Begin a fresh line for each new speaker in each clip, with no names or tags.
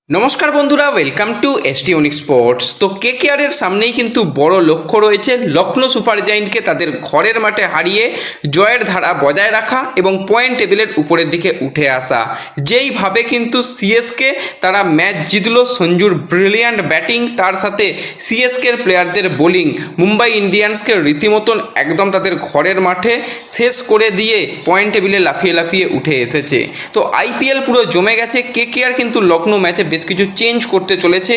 নমস্কার বন্ধুরা, welcome to ST unique sports. তো কেকেআরের সামনেই কিন্তু বড় লক্ষ্য রয়েছে লখনৌ সুপার জায়েন্টকে তাদের ঘরের মাঠে হারিয়ে জয়ের ধারা বজায় রাখা এবং পয়েন্ট টেবিলের উপরের দিকে উঠে আসা। যেইভাবে কিন্তু সিএসকে তারা ম্যাচ জিতল, সঞ্জুর ব্রিলিয়ান্ট ব্যাটিং তার সাথে সিএসকের প্লেয়ারদের বোলিং মুম্বাই ইন্ডিয়ান্সকে রীতিমতন একদম তাদের ঘরের মাঠে শেষ করে দিয়ে পয়েন্ট টেবিলে লাফিয়ে লাফিয়ে উঠে এসেছে। তো আইপিএল পুরো জমে গেছে। কেকেআর কিন্তু লখনৌ ম্যাচে বেশ কিছু চেঞ্জ করতে চলেছে।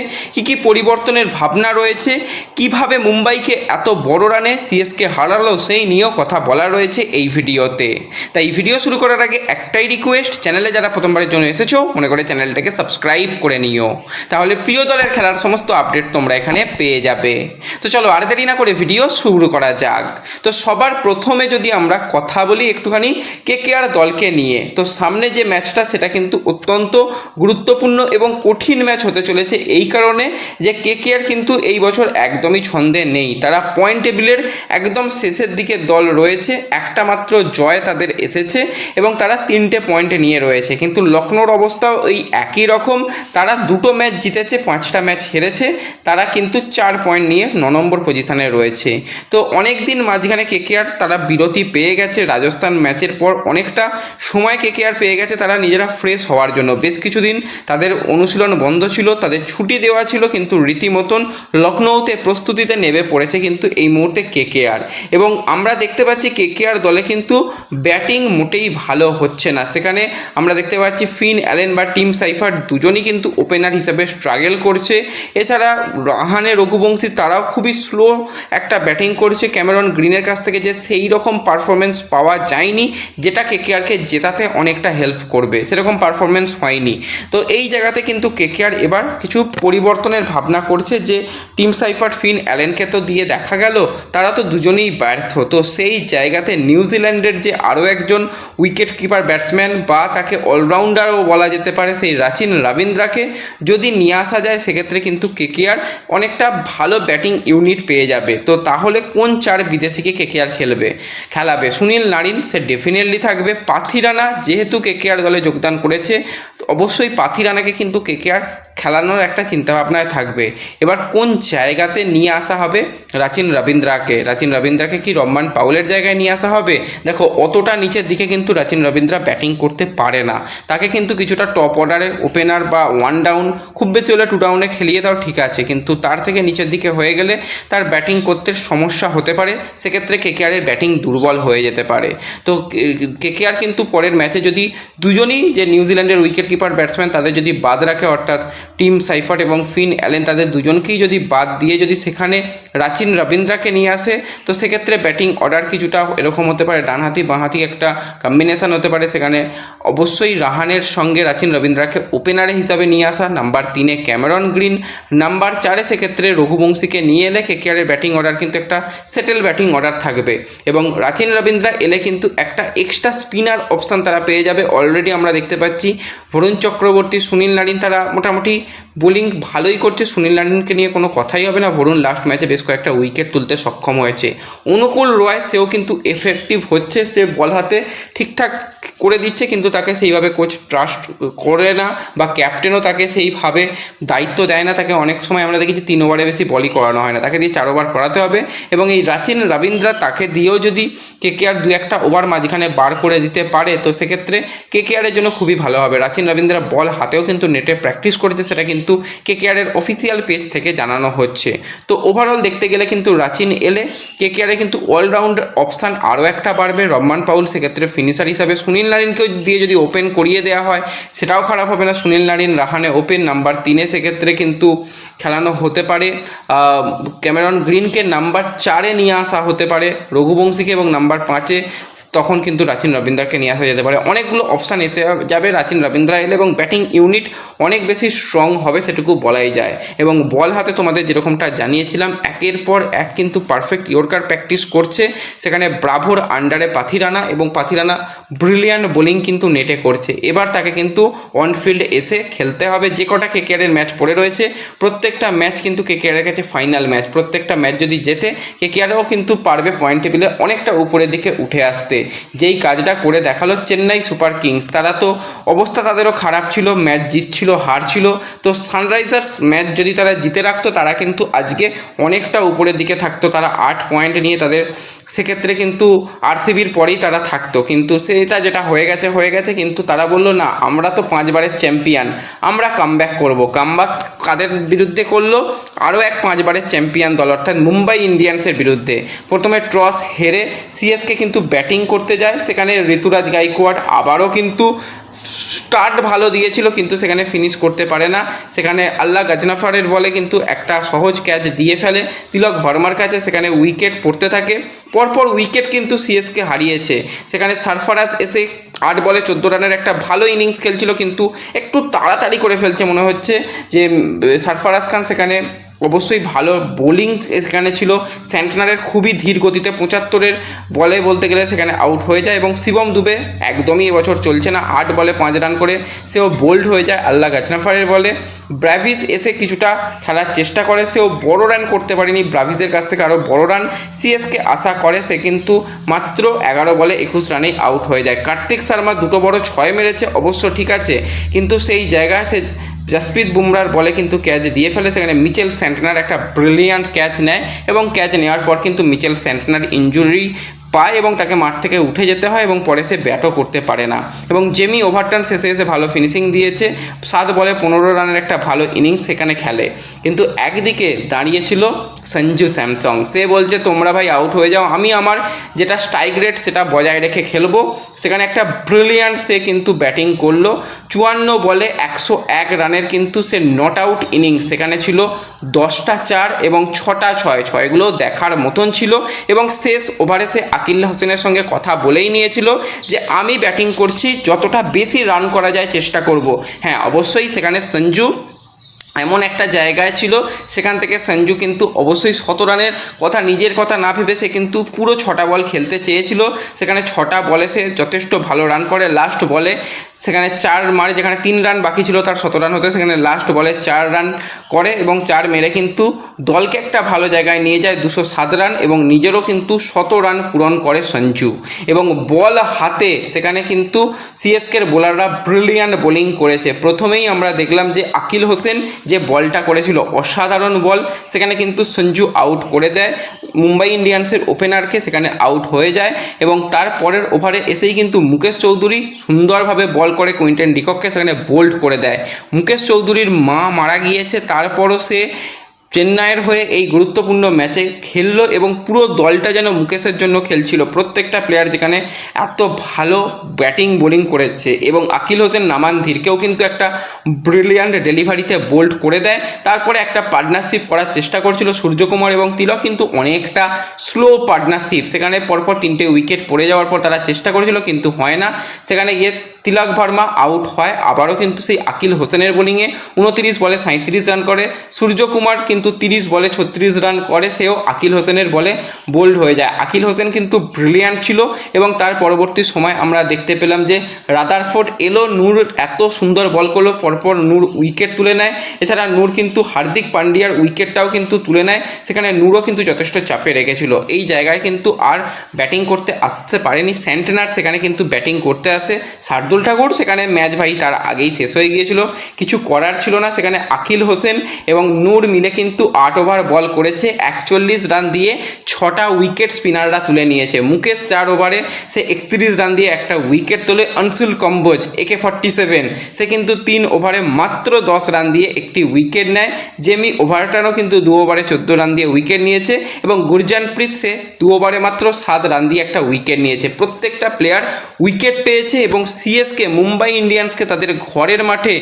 কী পরিবর্তনের ভাবনা রয়েছে, কিভাবে মুম্বাইকে এত বড় রানে সিএসকে হারালো, সেই নিয়েও কথা বলা রয়েছে এই ভিডিওতে। তাই ভিডিও শুরু করার আগে একটাই রিকোয়েস্ট, চ্যানেলে যারা প্রথমবারের জন্য এসেছো মনে করে চ্যানেলটাকে সাবস্ক্রাইব করে নিও, তাহলে প্রিয় দলের খেলার সমস্ত আপডেট তোমরা এখানে পেয়ে যাবে। তো চলো আর দেরি না করে ভিডিও শুরু করা যাক। তো সবার প্রথমে যদি আমরা কথা বলি একটুখানি কেকেআর দলকে নিয়ে, তো সামনে যে ম্যাচটা সেটা কিন্তু অত্যন্ত গুরুত্বপূর্ণ এবং কঠিন ম্যাচ হতে চলেছে, এই কারণে যে কেকেআর কিন্তু এই বছর একদমই ছন্দে নেই। তারা পয়েন্ট টেবিলের একদম শেষের দিকে দল রয়েছে, একটা মাত্র জয় তাদের এসেছে এবং তারা 3টে পয়েন্টে নিয়ে রয়েছে। কিন্তু লখনৌর অবস্থাও ওই একই রকম, তারা 2টো ম্যাচ জিতেছে, 5টা ম্যাচ হেরেছে, তারা কিন্তু 4 পয়েন্ট নিয়ে 9 নম্বর পজিশনে রয়েছে। তো অনেক দিন মাঝখানে কেকেআর তারা বিরতি পেয়ে গেছে, রাজস্থান ম্যাচের পর অনেকটা সময় কেকেআর পেয়ে গেছে তারা নিজেরা ফ্রেশ হওয়ার জন্য। বেশ কিছুদিন তাদের অনুশীলন বন্ধ ছিল, তাদের ছুটি দেওয়া ছিল, কিন্তু রীতিমতন লখনৌতে প্রস্তুতিতে নেমে পড়েছে কিন্তু এই মুহূর্তে কেকেআর। এবং আমরা দেখতে পাচ্ছি কেকেআর দলে কিন্তু ব্যাটিং মোটেই ভালো হচ্ছে না। সেখানে আমরা দেখতে পাচ্ছি ফিন অ্যালেন বা টিম সাইফার দুজনই কিন্তু ওপেনার হিসেবে স্ট্রাগল করছে। এছাড়া রাহানে, রঘুবংশী তারাও খুবই স্লো একটা ব্যাটিং করছে। ক্যামেরন গ্রিনের কাছ থেকে যে সেই রকম পারফরমেন্স পাওয়া যায়নি যেটা কেকেআরকে জেতাতে অনেকটা হেল্প করবে, সেরকম পারফরমেন্স হয়নি। তো এই জায়গাতে কিন্তু কেকেআর এবার কিছু পরিবর্তনের ভাবনা করছে, যে টিম সাইফার, ফিন অ্যালেনকে তো দিয়ে দেখা গেল তারা তো দুজনেই ব্যর্থ। তো সেই জায়গাতে নিউজিল্যান্ডের যে আরও একজন উইকেট কিপার ব্যাটসম্যান বা তাকে অলরাউন্ডারও বলা যেতে পারে, সেই রাচিন রবীন্দ্রাকে যদি নিয়ে আসা যায় সেক্ষেত্রে কিন্তু কেকেআর অনেকটা ভালো ব্যাটিং ইউনিট পেয়ে যাবে। তো তাহলে কোন 4 বিদেশিকে কেকেআর খেলাবে? সুনীল নারিন সে ডেফিনেটলি থাকবে। পাথি রানা যেহেতু কেকেআর দলে যোগদান করেছে, অবশ্যই পাথি রানাকে কিন্তু কেকেআর খেলানোর একটা চিন্তাভাবনায় থাকবে। এবার কোন জায়গাতে নিয়ে আসা হবে রাচিন রবীন্দ্রাকে কি রহমান পাউলের জায়গায় নিয়ে আসা হবে? দেখো, অতটা নিচের দিকে কিন্তু রাচিন রবীন্দ্রা ব্যাটিং করতে পারে না, তাকে কিন্তু কিছুটা টপ অর্ডারের ওপেনার বা 1 ডাউন, খুব বেশি হলে 2 ডাউনে খেলিয়ে দাও, ঠিক আছে, কিন্তু তার থেকে নিচের দিকে হয়ে গেলে তার ব্যাটিং করতে সমস্যা হতে পারে, সেক্ষেত্রে কেকেআরের ব্যাটিং দুর্বল হয়ে যেতে পারে। তো কেকেআর কিন্তু পরের ম্যাচে যদি দুজনই যে নিউজিল্যান্ডের উইকেট কিপার ব্যাটসম্যান তাদের যদি বাদ রাখে, অর্থাৎ টিম সাইফার্ট এবং ফিন অ্যালেন তাদের দুজনকেই যদি বাদ দিয়ে যদি সেখানে রাচিন রবীন্দ্রাকে নিয়ে আসে, তো সেক্ষেত্রে ব্যাটিং অর্ডার কিছুটা এরকম হতে পারে, ডানহাতি বাঁহাতি একটা কম্বিনেশন হতে পারে। সেখানে অবশ্যই রাহানের সঙ্গে রাচিন রবীন্দ্রাকে ওপেনারে হিসাবে নিয়ে আসা, নাম্বার 3-এ ক্যামেরন গ্রিন, নাম্বার 4-এ সেক্ষেত্রে রঘুবংশীকে নিয়ে এলে কেকেআরের ব্যাটিং অর্ডার কিন্তু একটা সেটেল ব্যাটিং অর্ডার থাকবে। এবং রাচিন রবীন্দ্রা এলে কিন্তু একটা এক্সট্রা স্পিনার অপশান তারা পেয়ে যাবে। অলরেডি আমরা দেখতে পাচ্ছি বরুণ চক্রবর্তী, সুনীল নারিন তারা মোটামুটি বোলিং ভালোই করছে। সুনীল নারিনকে নিয়ে কোনো কথাই হবে না, বরুণ লাস্ট ম্যাচে বেশ কয়েকটা উইকেট তুলতে সক্ষম হয়েছে। অনুকূল রয় সেও কিন্তু এফেক্টিভ হচ্ছে, সে বল হাতে ঠিকঠাক করে দিচ্ছে, কিন্তু তাকে সেইভাবে কোচ ট্রাস্ট করে না বা ক্যাপ্টেনও তাকে সেইভাবে দায়িত্ব দেয় না। তাকে অনেক সময় আমরা দেখি যে 3 ওভারে বেশি বলই করানো হয় না, তাকে দিয়ে 4 ওভার করাতে হবে। এবং এই রাচিন রবীন্দ্রা তাকে দিয়েও যদি কেকেআর 2-1টা ওভার মাঝখানে বার করে দিতে পারে, তো সেক্ষেত্রে কেকেআরের জন্য খুবই ভালো হবে। রাচিন রবীন্দ্রা বল হাতেও কিন্তু নেটে প্র্যাকটিস করেছে, সেটা কিন্তু কেকেআরের অফিসিয়াল পেজ থেকে জানানো হচ্ছে। তো ওভারঅল দেখতে গেলে কিন্তু রাচিন এলে কেকেআরে কিন্তু অলরাউন্ড অপশান আরও একটা বাড়বে। রহমান পাউল সেক্ষেত্রে ফিনিশার হিসাবে, সুনীল নারিনকেও দিয়ে যদি ওপেন করিয়ে দেওয়া হয় সেটাও খারাপ হবে না। Sunil Narine, Rahane open, number 3-এ সেক্ষেত্রে কিন্তু খেলানো হতে পারে ক্যামেরন গ্রিনকে, নাম্বার 4-এ নিয়ে আসা হতে পারে রঘুবংশীকে, এবং নাম্বার 5-এ তখন কিন্তু রাচিন রবীন্দ্রাকে নিয়ে আসা যেতে পারে। অনেকগুলো অপশান এসে যাবে রাচিন রবীন্দ্রা এলে, এবং ব্যাটিং ইউনিট অনেক বেশি স্ট্রং হবে সেটুকু বলাই যায়। এবং বল হাতে তোমাদের যেরকমটা জানিয়েছিলাম, একের পর এক কিন্তু পারফেক্ট ইয়র্কার প্র্যাকটিস করছে। সেখানে ব্রাভোর আন্ডারে পাথি রানা, এবং পাথি রানা ব্রিলিয়ান্ট ব্রিলিয়ান্ট বোলিং কিন্তু নেটে করছে। এবার তাকে কিন্তু অনফিল্ড এসে খেলতে হবে। যে কটা কেকেআরের ম্যাচ পড়ে রয়েছে প্রত্যেকটা ম্যাচ কিন্তু কেকেআরের কাছে ফাইনাল ম্যাচ। প্রত্যেকটা ম্যাচ যদি জেতে কেকেআরও কিন্তু পারবে পয়েন্ট টেবিলে অনেকটা উপরের দিকে উঠে আসতে। যেই কাজটা করে দেখালো চেন্নাই সুপার কিংস। তারা তো অবস্থা তাদেরও খারাপ ছিল, ম্যাচ জিতছিল হারছিল, তো সানরাইজার্স ম্যাচ যদি তারা জিতে রাখতো তারা কিন্তু আজকে অনেকটা উপরের দিকে থাকতো। তারা 8 পয়েন্ট নিয়ে তাদের সেক্ষেত্রে কিন্তু আরসিবির পরেই তারা থাকতো, কিন্তু সেটা যেটা হয়ে গেছে। কিন্তু তারা বললো না, আমরা তো 5 বারের চ্যাম্পিয়ন, আমরা কামব্যাক করব। কামব্যাক কাদের বিরুদ্ধে করলো? আরও এক 5 বারের চ্যাম্পিয়ন দল অর্থাৎ মুম্বাই ইন্ডিয়ান্সের বিরুদ্ধে। প্রথমে টস হেরে সিএসকে কিন্তু ব্যাটিং করতে যায়, সেখানে ঋতুরাজ গাইকোয়াড আবারও কিন্তু স্টার্ট ভালো দিয়েছিল কিন্তু সেখানে ফিনিশ করতে পারে না। সেখানে আল্লাহ গাজনাফারের বলে কিন্তু একটা সহজ ক্যাচ দিয়ে ফেলে তিলক ভার্মার কাছে, সেখানে উইকেট পড়তে থাকে। পরপর উইকেট কিন্তু সিএসকে হারিয়েছে। সেখানে সারফারাজ এসে 8 বলে 14 রানের একটা ভালো ইনিংস খেলছিল, কিন্তু একটু তাড়াতাড়ি করে ফেলছে মনে হচ্ছে যে সারফারাজ খান। সেখানে অবশ্যই ভালো বোলিং এখানে ছিল স্যান্টনারের, খুবই ধীর গতিতে 75-এর বলে বলতে গেলে সেখানে আউট হয়ে যায়। এবং শিবম দুবে একদমই এবছর চলছে না, 8 বলে 5 রান করে সেও বোল্ড হয়ে যায় আল্লাহ গাজনাফারের বলে। ব্রাভিস এসে কিছুটা খেলার চেষ্টা করে, সেও বড় রান করতে পারেনি। ব্রাভিসের কাছ থেকে আরও বড় রান সিএসকে আশা করে, সে কিন্তু মাত্র 11 বলে 21 রানেই আউট হয়ে যায়। কার্তিক শর্মা 2 বড় 6 মেরেছে, অবশ্য ঠিক আছে, কিন্তু সেই জায়গায় সে জসপ্রীত বুমরার বলে কিন্তু ক্যাচ দিয়ে ফেলে। সেখানে মিচেল স্যান্টনার একটা ব্রিলিয়ান্ট ক্যাচ নেয় এবং ক্যাচ নেওয়ার পর কিন্তু মিচেল স্যান্টনার ইনজুরি পায় এবং তাকে মাঠ থেকে উঠে যেতে হয় এবং পরে সে ব্যাটও করতে পারে না। এবং জেমি ওভারটন শেষে এসে ভালো ফিনিশিং দিয়েছে, 7 বলে 15 রানের একটা ভালো ইনিংস সেখানে খেলে। কিন্তু একদিকে দাঁড়িয়েছিল সঞ্জু স্যামসং, সে বলছে তোমরা ভাই আউট হয়ে যাও, আমি আমার যেটা স্ট্রাইক রেট সেটা বজায় রেখে খেলবো। সেখানে একটা ব্রিলিয়ান্ট সে কিন্তু ব্যাটিং করলো, 54 বলে 101 রানের কিন্তু সে নট আউট ইনিংস। সেখানে ছিল 10টা 4 এবং 6টা 6, 6গুলো দেখার মতন ছিল। এবং শেষ ওভারে সে আকিল হোসেনের সঙ্গে কথা বলেই নিয়েছিল যে আমি ব্যাটিং করছি, যতটা বেশি রান করা যায় চেষ্টা করব। হ্যাঁ, অবশ্যই সেখানে সঞ্জু এমন একটা জায়গায় ছিল, সেখান থেকে সঞ্জু কিন্তু অবশ্যই 100 রানের কথা নিজের কথা না ভেবে সে কিন্তু পুরো 6টা বল খেলতে চেয়েছিল। সেখানে 6টা বলে সে যথেষ্ট ভালো রান করে। লাস্ট বলে সেখানে 4 মারে, যেখানে 3 রান বাকি ছিল তার 17 রান হতে, সেখানে লাস্ট বলে 4 রান করে এবং 4 মেরে কিন্তু দলকে একটা ভালো জায়গায় নিয়ে যায় 207 রান এবং নিজেরও কিন্তু 100 রান পূরণ করে সঞ্জু। এবং বল হাতে সেখানে কিন্তু সিএসকের বোলাররা ব্রিলিয়ান্ট বোলিং করেছে। প্রথমেই আমরা দেখলাম যে আকিল হোসেন যে বলটা করেছিল অসাধারণ বল, সেখানে কিন্তু সঞ্জু আউট করে দেয় মুম্বাই ইন্ডিয়ান্সের ওপেনারকে, সেখানে আউট হয়ে যায়। এবং তার পরের ওভারে এসেই কিন্তু মুকেশ চৌধুরী সুন্দরভাবে বল করে কুইন্টন ডিকককে সেখানে বোল্ড করে দেয়। মুকেশ চৌধুরীর মা মারা গিয়েছে, তারপরও সে চেন্নাইয়ের হয়ে এই গুরুত্বপূর্ণ ম্যাচে খেললো এবং পুরো দলটা যেন মুকেশের জন্য খেলছিল। প্রত্যেকটা প্লেয়ার যেখানে এত ভালো ব্যাটিং বোলিং করেছে এবং আকিল হোসেন নামানধীরকেও কিন্তু একটা ব্রিলিয়ান্ট ডেলিভারিতে বোল্ড করে দেয়। তারপরে একটা পার্টনারশিপ করার চেষ্টা করছিল সূর্যকুমার এবং তিলক, কিন্তু অনেকটা স্লো পার্টনারশিপ। সেখানে পরপর 3টে উইকেট পড়ে যাওয়ার পর তারা চেষ্টা করেছিল কিন্তু হয় না। সেখানে গিয়ে তিলক ভার্মা আউট হয়, আবারও কিন্তু সেই আকিল হোসেনের বোলিংয়ে 29 বলে 37 রান করে। সূর্যকুমার কিন্তু 30 বলে 36 রান করে, সেও আকিল হোসেনের বলে বোল্ড হয়ে যায়। আকিল হোসেন কিন্তু ব্রিলিয়ান্ট ছিল এবং তার পরবর্তী সময় আমরা দেখতে পেলাম যে রাদারফোর্ড এলো, নূর এত সুন্দর বল করলো, পরপর নূর উইকেট তুলে নেয়। এছাড়া নূর কিন্তু হার্দিক পান্ডিয়ার উইকেটটাও কিন্তু তুলে নেয়, সেখানে নূরও কিন্তু যথেষ্ট চাপে রেখেছিল। এই জায়গায় কিন্তু আর ব্যাটিং করতে আসতে পারেনি স্যান্টনার, সেখানে কিন্তু ব্যাটিং করতে আসে শার্দুল ঠাকুর। সেখানে ম্যাচ ভাই তার আগেই শেষ হয়ে গিয়েছিল, কিছু করার ছিল না। সেখানে আকিল হোসেন এবং নূর মিলে কিন্তু 8 ওভার বল করেছে, 41 রান দিয়ে 6টা উইকেট স্পিনাররা তুলে নিয়েছে। মুকেশ 4 ওভারে সে 31 রান দিয়ে একটা উইকেট তোলে। অনসুল কম্বোজ AK-47 সে কিন্তু 3 ওভারে মাত্র 10 রান দিয়ে একটি উইকেট নেয়। জেমি ওভারটনও কিন্তু 2 ওভারে 14 রান দিয়ে উইকেট নিয়েছে এবং গুরজানপ্রীত সে 2 ওভারে মাত্র 7 রান দিয়ে একটা উইকেট নিয়েছে। প্রত্যেকটা প্লেয়ার উইকেট পেয়েছে এবং সিএসকে মুম্বাই ইন্ডিয়ান্সকে তাদের ঘরের মাঠে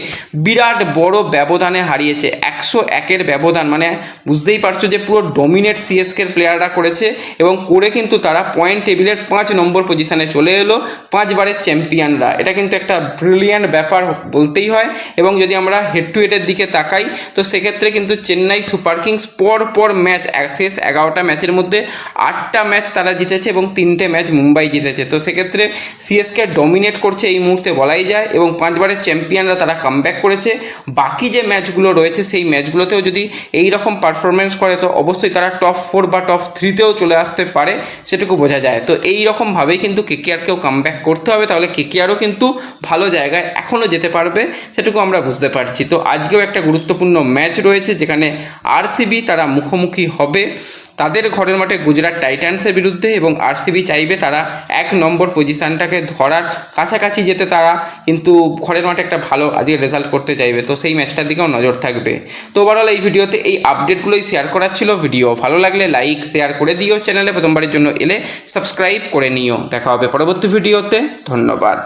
বিরাট বড় ব্যবধানে হারিয়েছে, 101-এর ব্যবধান, মানে বুঝতেই পারছো যে পুরো ডমিনেট সিএসকের প্লেয়াররা করেছে এবং করে কিন্তু তারা পয়েন্ট টেবিলের 5 নম্বর পজিশনে চলে এলো, 5 বারের চ্যাম্পিয়নরা। এটা কিন্তু একটা ব্রিলিয়ান্ট ব্যাপার বলতেই হয়। এবং যদি আমরা হেড টু হেডের দিকে তাকাই তো সেক্ষেত্রে কিন্তু চেন্নাই সুপার কিংস পর ম্যাচ শেষ 11টা ম্যাচের মধ্যে 8টা ম্যাচ তারা জিতেছে এবং 3টে ম্যাচ মুম্বাই জিতেছে। তো সেক্ষেত্রে সিএসকে ডমিনেট করছে এই মুহূর্তে বলাই যায় এবং 5 বারের চ্যাম্পিয়নরা তারা কামব্যাক করেছে। বাকি যে ম্যাচগুলো রয়েছে সেই ম্যাচগুলোতেও যদি এই রকম পারফরমেন্স করে তো অবশ্যই তারা টপ 4 বা টপ 3তেও চলে আসতে পারে, সেটুকু বোঝা যায়। তো এই রকমভাবেই কিন্তু কেকেআরকেও কামব্যাক করতে হবে, তাহলে কেকেআরও কিন্তু ভালো জায়গায় এখনও যেতে পারবে, সেটুকু আমরা বুঝতে পারছি। তো আজকেও একটা গুরুত্বপূর্ণ ম্যাচ রয়েছে যেখানে আরসিবি তারা মুখোমুখি হবে তাদের ঘরের মাঠে গুজরাট টাইটান্সের বিরুদ্ধে এবং আরসিবি চাইবে তারা 1 নম্বর পজিশানটাকে ধরার কাছাকাছি যেতে, তারা কিন্তু ঘরের মাঠে একটা ভালো আজকে রেজাল্ট করতে চাইবে। তো সেই ম্যাচটার দিকেও নজর থাকবে। তো ওভারঅল এই ভিডিওতে এই আপডেটগুলোই শেয়ার করার ছিল। ভিডিও ভালো লাগলে লাইক শেয়ার করে দিও, চ্যানেলে প্রথমবারের জন্য এলে সাবস্ক্রাইব করে নিও। দেখা হবে পরবর্তী ভিডিওতে। ধন্যবাদ।